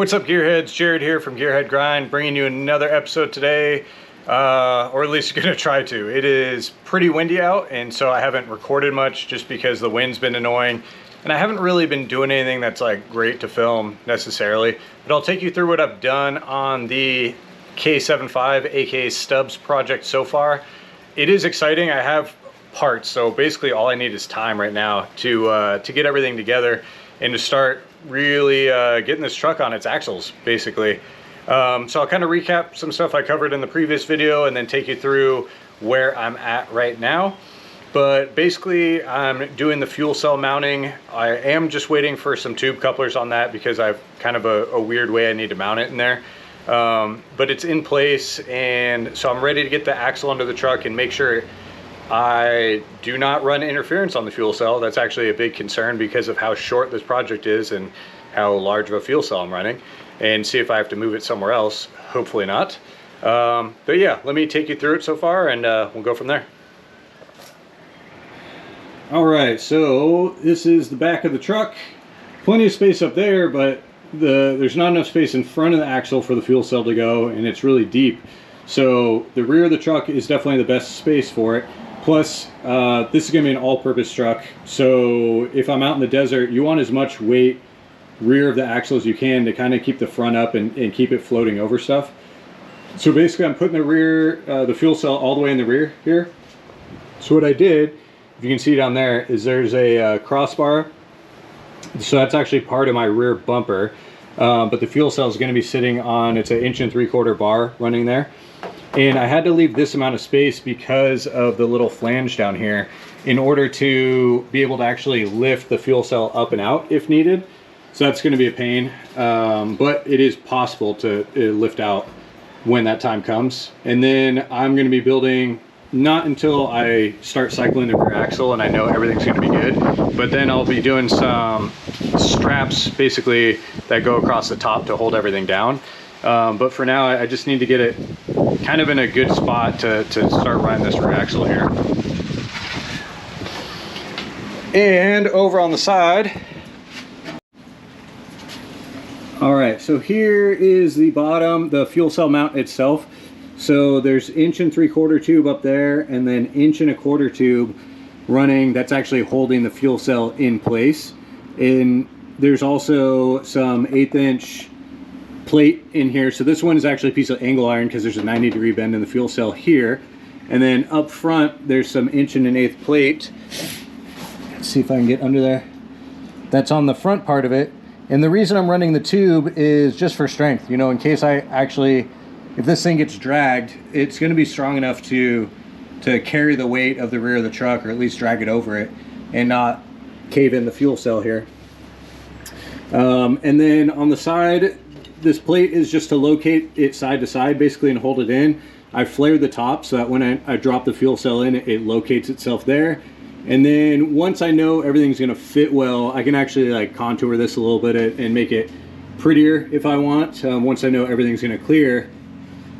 What's up, Gearheads? Jared here from Gearhead Grind, bringing you another episode today, or at least gonna try to. It is pretty windy out, and so I haven't recorded much just because the wind's been annoying, and I haven't really been doing anything that's like great to film necessarily. But I'll take you through what I've done on the K75, aka Stubbs project so far. It is exciting. I have parts, so basically all I need is time right now to get everything together and to start really getting this truck on its axles, basically. So I'll kind of recap some stuff I covered in the previous video and then take you through where I'm at right now. But basically, I'm doing the fuel cell mounting. I am just waiting for some tube couplers on that because I've kind of a weird way I need to mount it in there. But it's in place, and so I'm ready to get the axle under the truck and make sure I do not run interference on the fuel cell. That's actually a big concern because of how short this project is and how large of a fuel cell I'm running, and see if I have to move it somewhere else. Hopefully not. But yeah, let me take you through it so far, and we'll go from there. All right, so this is the back of the truck. Plenty of space up there, but there's not enough space in front of the axle for the fuel cell to go, and it's really deep. So the rear of the truck is definitely the best space for it. Plus, this is going to be an all-purpose truck, so if I'm out in the desert, you want as much weight rear of the axle as you can to kind of keep the front up and keep it floating over stuff. So basically, I'm putting the rear, the fuel cell all the way in the rear here. So what I did, if you can see down there, is there's a crossbar. So that's actually part of my rear bumper, but the fuel cell is going to be sitting on, it's an 1 3/4 bar running there. And I had to leave this amount of space because of the little flange down here in order to be able to actually lift the fuel cell up and out if needed. So that's going to be a pain, but it is possible to lift out when that time comes. And then I'm going to be building, not until I start cycling the rear axle and I know everything's going to be good, but then I'll be doing some straps basically that go across the top to hold everything down. But for now, I just need to get it kind of in a good spot to start running this rear axle here. And over on the side, all right, so here is the bottom, the fuel cell mount itself. So there's 1 3/4 tube up there, and then 1 1/4 tube running, that's actually holding the fuel cell in place. And there's also some 1/8" plate in here. So this one is actually a piece of angle iron because there's a 90-degree bend in the fuel cell here. And then up front, there's some 1 1/8" plate. Let's see if I can get under there. That's on the front part of it. And the reason I'm running the tube is just for strength, you know, in case I actually, if this thing gets dragged, it's going to be strong enough to carry the weight of the rear of the truck, or at least drag it over it and not cave in the fuel cell here. And then on the side, this plate is just to locate it side to side basically and hold it in. I flared the top so that when I drop the fuel cell in, it locates itself there. And then once I know everything's going to fit well, I can actually like contour this a little bit and make it prettier if I want, once I know everything's going to clear.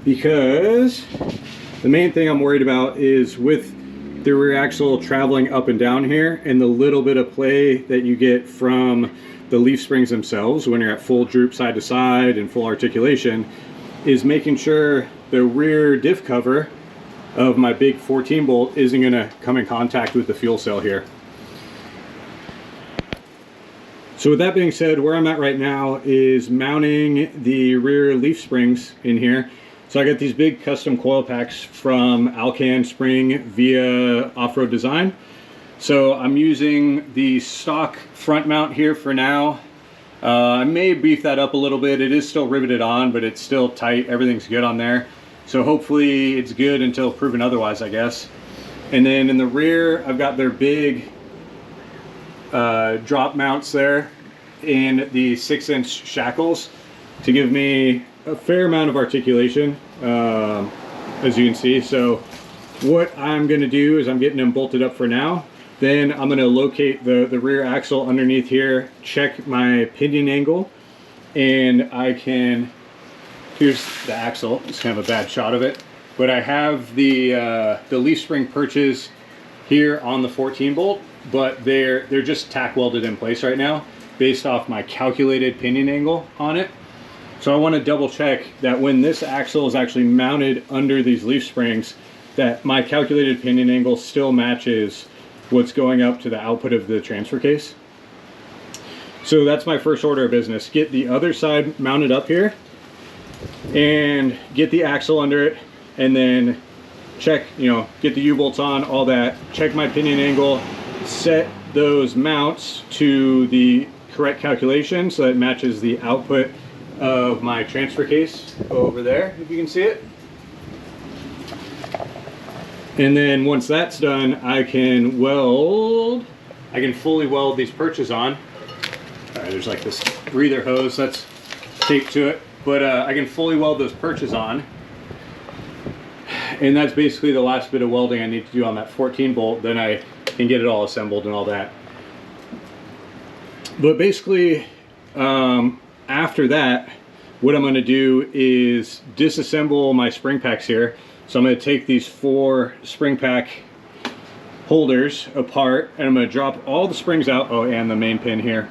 Because the main thing I'm worried about is with the rear axle traveling up and down here, and the little bit of play that you get from the leaf springs themselves when you're at full droop side to side and full articulation, is making sure the rear diff cover of my big 14 bolt isn't going to come in contact with the fuel cell here. So with that being said, where I'm at right now is mounting the rear leaf springs in here. So I got these big custom coil packs from Alcan Spring via Off-Road Design. So I'm using the stock front mount here for now. I may beef that up a little bit. It is still riveted on, but it's still tight. Everything's good on there. So hopefully it's good until proven otherwise, I guess. And then in the rear, I've got their big drop mounts there and the 6-inch shackles to give me a fair amount of articulation, as you can see. So what I'm going to do is I'm getting them bolted up for now. Then I'm going to locate the rear axle underneath here, check my pinion angle, and I can, here's the axle. It's kind of a bad shot of it, but I have the leaf spring perches here on the 14 bolt, but they're just tack welded in place right now based off my calculated pinion angle on it. So I want to double check that when this axle is actually mounted under these leaf springs, that my calculated pinion angle still matches what's going up to the output of the transfer case. So that's my first order of business. Get the other side mounted up here and get the axle under it, and then check, get the U-bolts on, all that, check my pinion angle, set those mounts to the correct calculation so that it matches the output of my transfer case over there, if you can see it. And then once that's done, I can fully weld these perches on. All right, there's like this breather hose that's taped to it, but I can fully weld those perches on. And that's basically the last bit of welding I need to do on that 14 bolt. Then I can get it all assembled and all that. But basically, after that, what I'm going to do is disassemble my spring packs here. So I'm going to take these 4 spring pack holders apart, and I'm going to drop all the springs out. Oh, and the main pin here.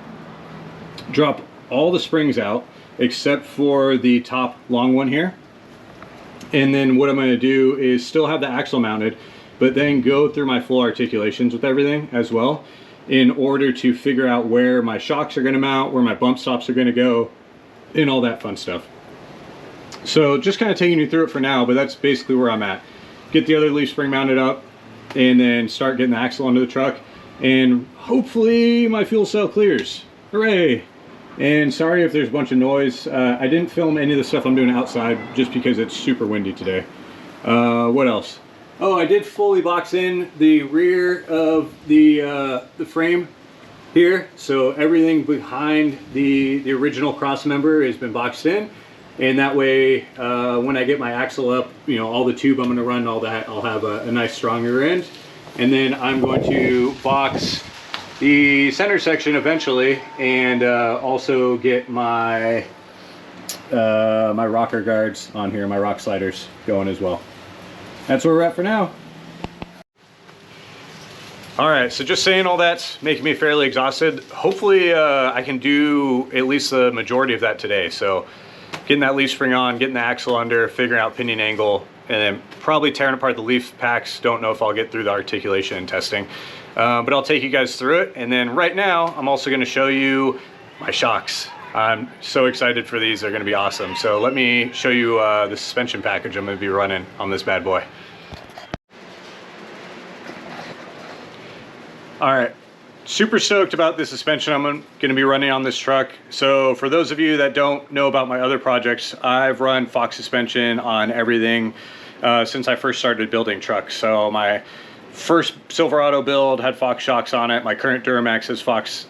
Drop all the springs out except for the top long one here. And then what I'm going to do is still have the axle mounted, but then go through my full articulations with everything as well, in order to figure out where my shocks are going to mount, where my bump stops are going to go, and all that fun stuff. So just kind of taking you through it for now, but that's basically where I'm at. Get the other leaf spring mounted up, and then start getting the axle onto the truck, and hopefully my fuel cell clears. Hooray! And sorry if there's a bunch of noise. I didn't film any of the stuff I'm doing outside just because it's super windy today. What else? Oh, I did fully box in the rear of the frame here. So everything behind the original cross member has been boxed in. And that way, when I get my axle up, all the tube I'm going to run, all that, I'll have a nice strong rear end. And then I'm going to box the center section eventually, and also get my my rocker guards on here, my rock sliders going as well. That's where we're at for now. All right, so just saying all that's making me fairly exhausted. Hopefully I can do at least the majority of that today. So getting that leaf spring on, getting the axle under, figuring out pinion angle, and then probably tearing apart the leaf packs. Don't know if I'll get through the articulation and testing. But I'll take you guys through it. And then right now, I'm also going to show you my shocks. I'm so excited for these. They're going to be awesome. So let me show you the suspension package I'm going to be running on this bad boy. All right, super stoked about the suspension I'm going to be running on this truck. So for those of you that don't know about my other projects, I've run Fox suspension on everything since I first started building trucks. So my first Silverado build had Fox shocks on it. My current Duramax has Fox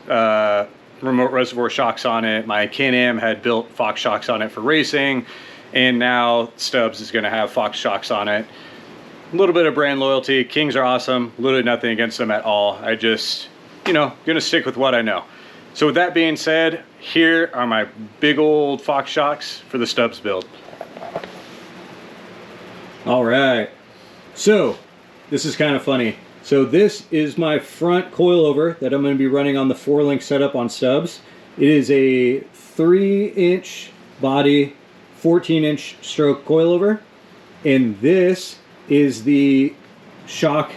remote reservoir shocks on it. My Can-Am had built Fox shocks on it for racing. And now Stubbs is going to have Fox shocks on it. A little bit of brand loyalty. Kings are awesome. Literally nothing against them at all. I just, gonna stick with what I know. So with that being said, here are my big old Fox shocks for the Stubbs build. All right. So this is kind of funny. So this is my front coilover that I'm going to be running on the 4-link setup on Stubbs. It is a 3-inch body, 14-inch stroke coilover. And this is the shock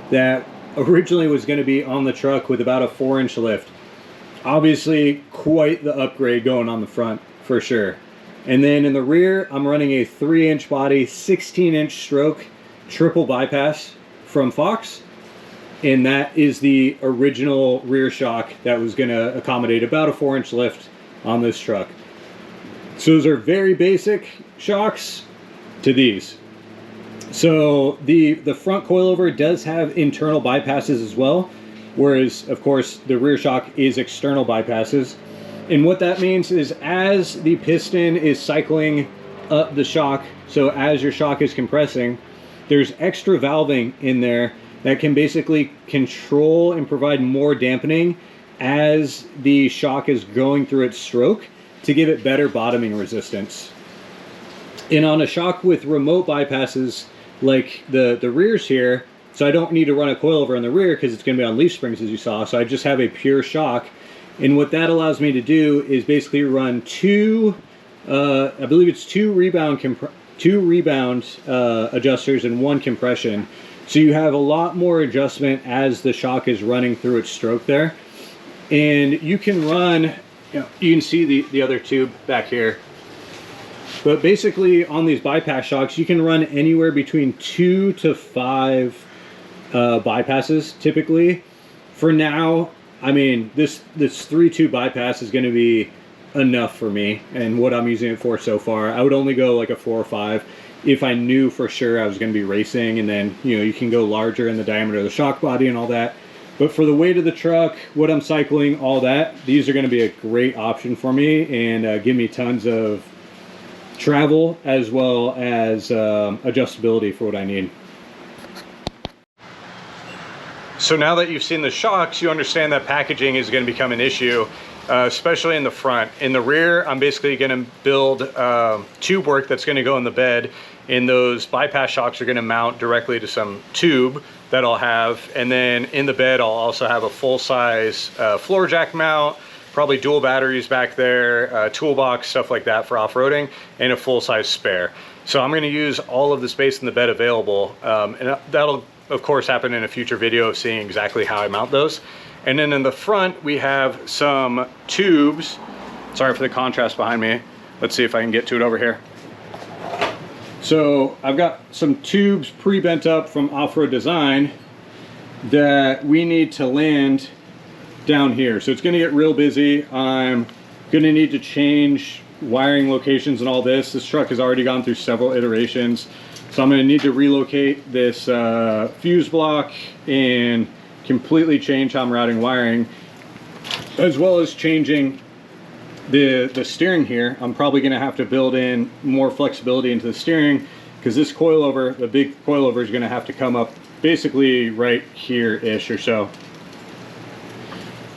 that originally was going to be on the truck with about a 4-inch lift. Obviously quite the upgrade going on the front for sure. And then in the rear, I'm running a 3-inch body, 16-inch stroke triple bypass from Fox, and that is the original rear shock that was going to accommodate about a 4-inch lift on this truck. So those are very basic shocks to these. So the front coilover does have internal bypasses as well, whereas of course the rear shock is external bypasses. And what that means is as the piston is cycling up the shock, so as your shock is compressing, there's extra valving in there that can basically control and provide more dampening as the shock is going through its stroke to give it better bottoming resistance. And on a shock with remote bypasses like the rears here, so I don't need to run a coilover on the rear because it's going to be on leaf springs as you saw, so I just have a pure shock. And what that allows me to do is basically run 2 I believe it's two rebound adjusters and one compression. So you have a lot more adjustment as the shock is running through its stroke there. And you can run, you can see the other tube back here. But basically on these bypass shocks, you can run anywhere between 2 to 5 bypasses typically. For now, I mean, this 3-tube bypass is going to be enough for me and what I'm using it for so far. I would only go like a 4 or 5 if I knew for sure I was going to be racing, and then you can go larger in the diameter of the shock body and all that. But for the weight of the truck, what I'm cycling, all that, these are going to be a great option for me and give me tons of travel as well as adjustability for what I need. So now that you've seen the shocks, you understand that packaging is going to become an issue, especially in the front. In the rear, I'm basically going to build tube work that's going to go in the bed, and those bypass shocks are going to mount directly to some tube that I'll have. And then in the bed, I'll also have a full-size floor jack mount, probably dual batteries back there, toolbox, stuff like that for off-roading, and a full-size spare. So I'm going to use all of the space in the bed available, and that'll of course happen in a future video of seeing exactly how I mount those. And then in the front we have some tubes. Sorry for the contrast behind me. Let's see if I can get to it over here. So I've got some tubes pre-bent up from Off-Road Design that we need to land down here. So it's going to get real busy. I'm going to need to change wiring locations and all this. This truck has already gone through several iterations. So I'm going to need to relocate this fuse block and completely change how I'm routing wiring, as well as changing the steering here. I'm probably going to have to build in more flexibility into the steering, because this coilover, the big coilover, is going to have to come up basically right here-ish or so.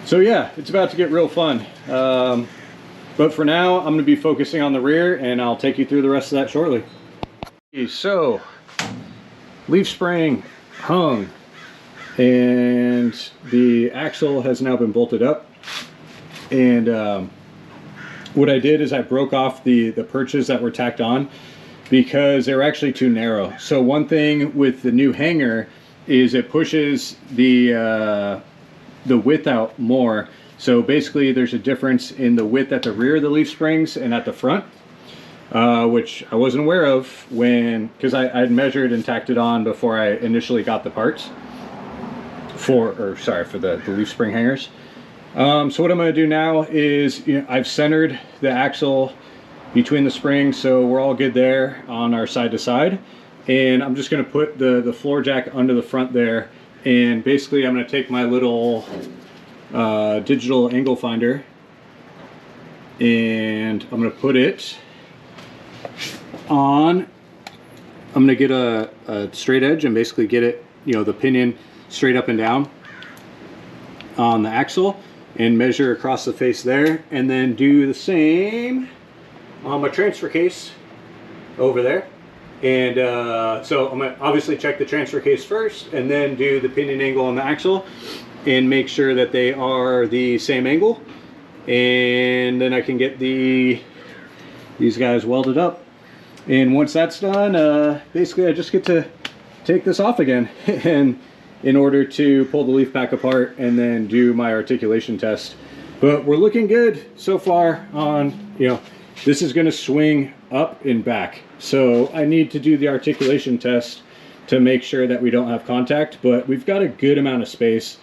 So yeah, it's about to get real fun. But for now, I'm going to be focusing on the rear, and I'll take you through the rest of that shortly. So, leaf spring hung, and the axle has now been bolted up. And what I did is I broke off the perches that were tacked on because they were actually too narrow. So one thing with the new hanger is it pushes the width out more. So basically there's a difference in the width at the rear of the leaf springs and at the front. Which I wasn't aware of because I had measured and tacked it on before I initially got the parts for the leaf spring hangers. So what I'm going to do now is, I've centered the axle between the springs, so we're all good there on our side to side. And I'm just going to put the floor jack under the front there, and basically I'm going to take my little digital angle finder, and I'm going to put it on. I'm going to get a straight edge and basically get it, the pinion straight up and down on the axle, and measure across the face there, and then do the same on my transfer case over there. And so I'm going to obviously check the transfer case first, and then do the pinion angle on the axle and make sure that they are the same angle, and then I can get these guys welded up. And once that's done, basically I just get to take this off again and in order to pull the leaf pack apart and then do my articulation test. But we're looking good so far on, this is going to swing up and back. So I need to do the articulation test to make sure that we don't have contact, but we've got a good amount of space.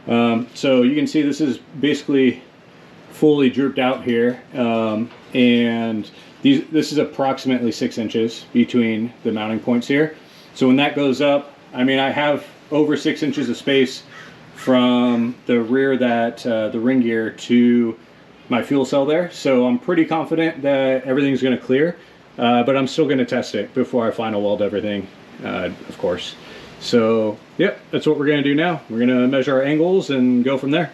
So you can see this is basically fully drooped out here. And this is approximately 6 inches between the mounting points here. So when that goes up, I mean, I have over 6 inches of space from the rear the ring gear to my fuel cell there. So I'm pretty confident that everything's going to clear, but I'm still going to test it before I final weld everything, of course. So yep, that's what we're going to do now. We're going to measure our angles and go from there.